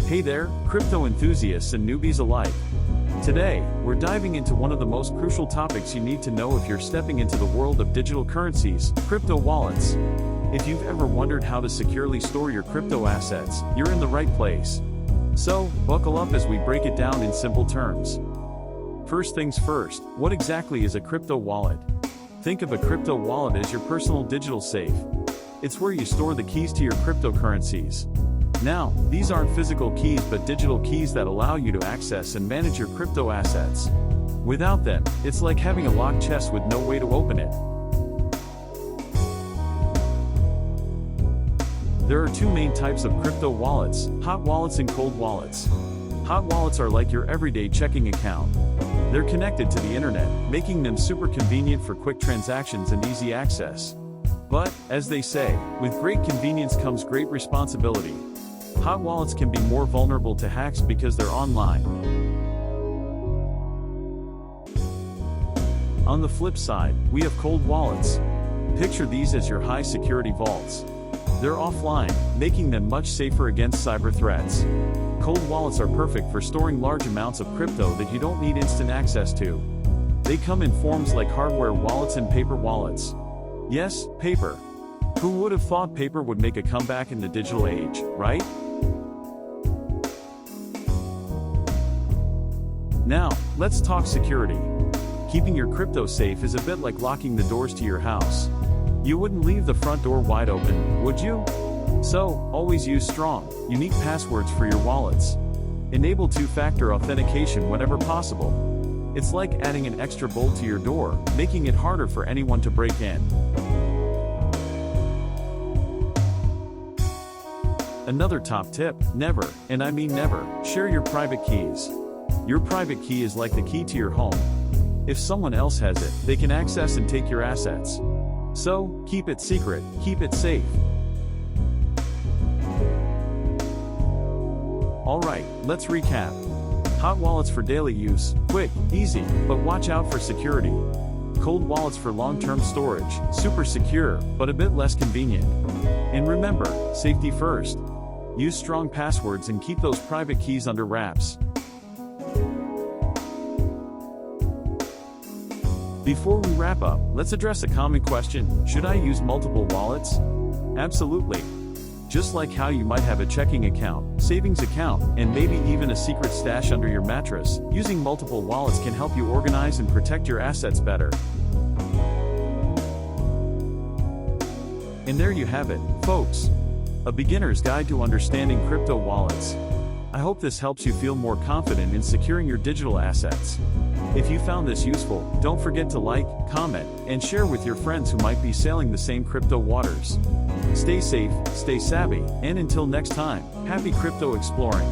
Hey there, crypto enthusiasts and newbies alike. Today, we're diving into one of the most crucial topics you need to know if you're stepping into the world of digital currencies, crypto wallets. If you've ever wondered how to securely store your crypto assets, you're in the right place. So, buckle up as we break it down in simple terms. First things first, what exactly is a crypto wallet? Think of a crypto wallet as your personal digital safe. It's where you store the keys to your cryptocurrencies. Now, these aren't physical keys but digital keys that allow you to access and manage your crypto assets. Without them, it's like having a locked chest with no way to open it. There are two main types of crypto wallets, hot wallets and cold wallets. Hot wallets are like your everyday checking account. They're connected to the internet, making them super convenient for quick transactions and easy access. But, as they say, with great convenience comes great responsibility. Hot wallets can be more vulnerable to hacks because they're online. On the flip side, we have cold wallets. Picture these as your high-security vaults. They're offline, making them much safer against cyber threats. Cold wallets are perfect for storing large amounts of crypto that you don't need instant access to. They come in forms like hardware wallets and paper wallets. Yes, paper. Who would have thought paper would make a comeback in the digital age, right? Now, let's talk security. Keeping your crypto safe is a bit like locking the doors to your house. You wouldn't leave the front door wide open, would you? So, always use strong, unique passwords for your wallets. Enable two-factor authentication whenever possible. It's like adding an extra bolt to your door, making it harder for anyone to break in. Another top tip, never, and I mean never, share your private keys. Your private key is like the key to your home. If someone else has it, they can access and take your assets. So, keep it secret, keep it safe. Alright, let's recap. Hot wallets for daily use, quick, easy, but watch out for security. Cold wallets for long-term storage, super secure, but a bit less convenient. And remember, safety first. Use strong passwords and keep those private keys under wraps. Before we wrap up, let's address a common question: should I use multiple wallets? Absolutely. Just like how you might have a checking account, savings account, and maybe even a secret stash under your mattress, using multiple wallets can help you organize and protect your assets better. And there you have it, folks. A beginner's guide to understanding crypto wallets. I hope this helps you feel more confident in securing your digital assets. If you found this useful, don't forget to like, comment, and share with your friends who might be sailing the same crypto waters. Stay safe, stay savvy, and until next time, happy crypto exploring.